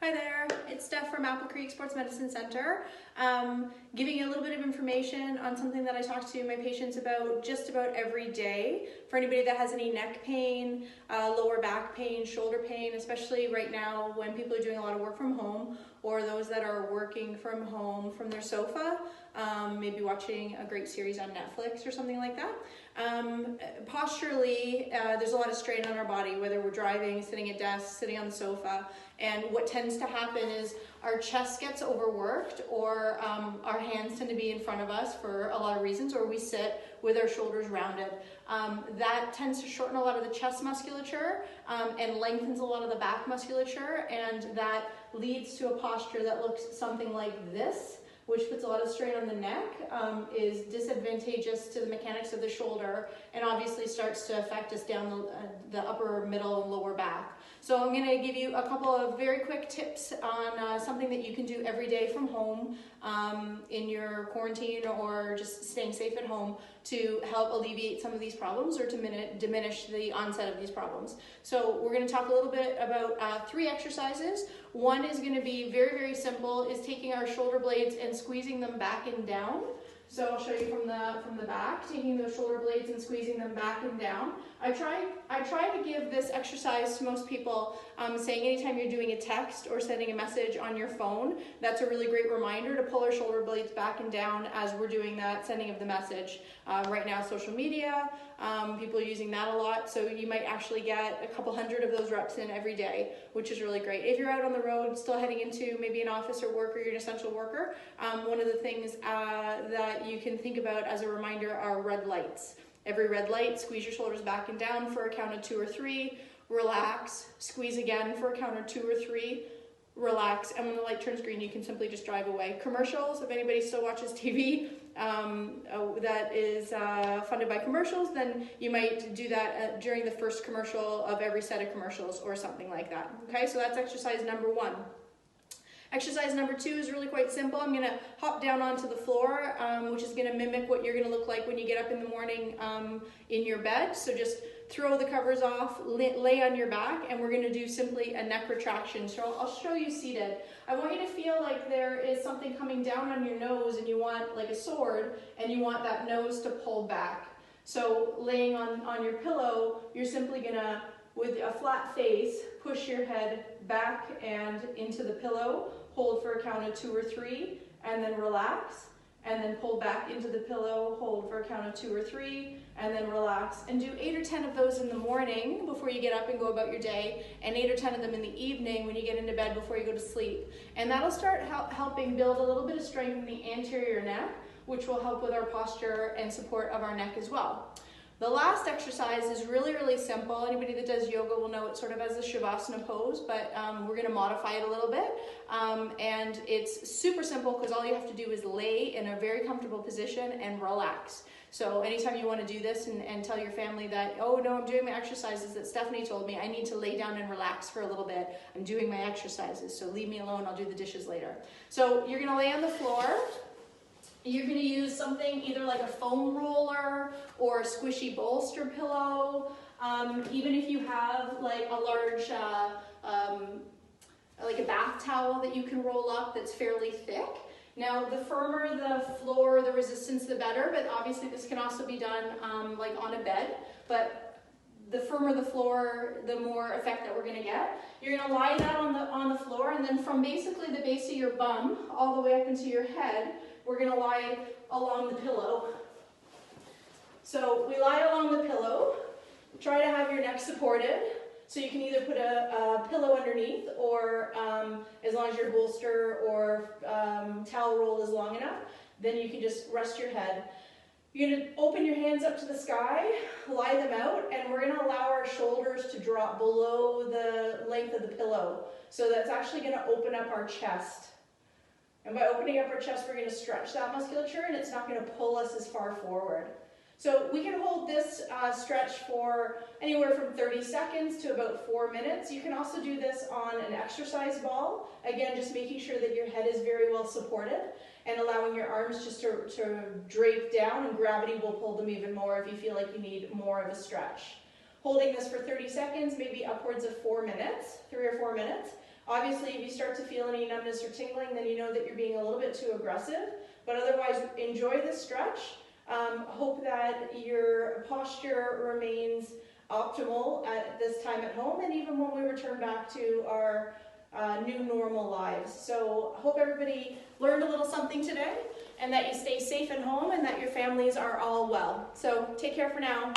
Hi there, it's Stef from Apple Creek Sports Medicine Center, giving you a little bit of information on something that I talk to my patients about just about every day. For anybody that has any neck pain, lower back pain, shoulder pain, especially right now when people are doing a lot of work from home, or those that are working from home from their sofa, maybe watching a great series on Netflix or something like that. Posturally, there's a lot of strain on our body, whether we're driving, sitting at desks, sitting on the sofa, and what tends to happen is our chest gets overworked, or our hands tend to be in front of us for a lot of reasons, or we sit with our shoulders rounded. That tends to shorten a lot of the chest musculature and lengthens a lot of the back musculature, and that leads to a posture that looks something like this, which puts a lot of strain on the neck, is disadvantageous to the mechanics of the shoulder, and obviously starts to affect us down the upper, middle, and lower back. So I'm going to give you a couple of very quick tips on something that you can do every day from home in your quarantine, or just staying safe at home, to help alleviate some of these problems or to diminish the onset of these problems. So we're going to talk a little bit about 3 exercises. One is going to be very, very simple, is taking our shoulder blades and squeezing them back and down. So I'll show you from the back, taking those shoulder blades and squeezing them back and down. I try to give this exercise to most people, saying anytime you're doing a text or sending a message on your phone, that's a really great reminder to pull our shoulder blades back and down as we're doing that sending of the message. Right now, social media, people are using that a lot, so you might actually get a couple hundred of those reps in every day, which is really great. If you're out on the road, still heading into maybe an office or work, or you're an essential worker, one of the things that you can think about as a reminder are red lights. Every red light, squeeze your shoulders back and down for a count of 2 or 3, relax, squeeze again for a count of 2 or 3, relax, and when the light turns green, you can simply just drive away. Commercials, if anybody still watches TV that is funded by commercials, then you might do that during the first commercial of every set of commercials or something like that. Okay, so that's exercise number 1. Exercise number 2 is really quite simple. I'm going to hop down onto the floor, which is going to mimic what you're going to look like when you get up in the morning in your bed. So just throw the covers off, lay on your back, and we're going to do simply a neck retraction. So I'll show you seated. I want you to feel like there is something coming down on your nose, and you want, like a sword, and you want that nose to pull back. So laying on your pillow, you're simply going to, with a flat face, push your head back and into the pillow, hold for a count of 2 or 3, and then relax, and then pull back into the pillow, hold for a count of 2 or 3, and then relax. And do 8 or 10 of those in the morning before you get up and go about your day, and 8 or 10 of them in the evening when you get into bed before you go to sleep. And that'll start helping build a little bit of strength in the anterior neck, which will help with our posture and support of our neck as well. The last exercise is really, really simple. Anybody that does yoga will know it sort of as a Shavasana pose, but we're going to modify it a little bit. And it's super simple because all you have to do is lay in a very comfortable position and relax. So anytime you want to do this and tell your family that, oh no, I'm doing my exercises that Stephanie told me, I need to lay down and relax for a little bit. I'm doing my exercises, so leave me alone, I'll do the dishes later. So you're going to lay on the floor. You're going to use something either like a foam roller or a squishy bolster pillow. Even if you have like a large, like a bath towel that you can roll up that's fairly thick. Now, the firmer the floor, the resistance, the better, but obviously this can also be done like on a bed. But the firmer the floor, the more effect that we're going to get. You're going to lie that on the floor, and then from basically the base of your bum all the way up into your head, we're going to lie along the pillow. So we lie along the pillow. Try to have your neck supported. So you can either put a pillow underneath, or as long as your bolster or towel roll is long enough, then you can just rest your head. You're going to open your hands up to the sky, lie them out, and we're going to allow our shoulders to drop below the length of the pillow. So that's actually going to open up our chest. And by opening up our chest, we're going to stretch that musculature, and it's not going to pull us as far forward. So we can hold this stretch for anywhere from 30 seconds to about 4 minutes. You can also do this on an exercise ball. Again, just making sure that your head is very well supported and allowing your arms just to drape down, and gravity will pull them even more if you feel like you need more of a stretch. Holding this for 30 seconds, maybe upwards of 4 minutes, 3 or 4 minutes. Obviously, if you start to feel any numbness or tingling, then you know that you're being a little bit too aggressive. But otherwise, enjoy the stretch. Hope that your posture remains optimal at this time at home, and even when we return back to our new normal lives. So hope everybody learned a little something today, and that you stay safe at home, and that your families are all well. So take care for now.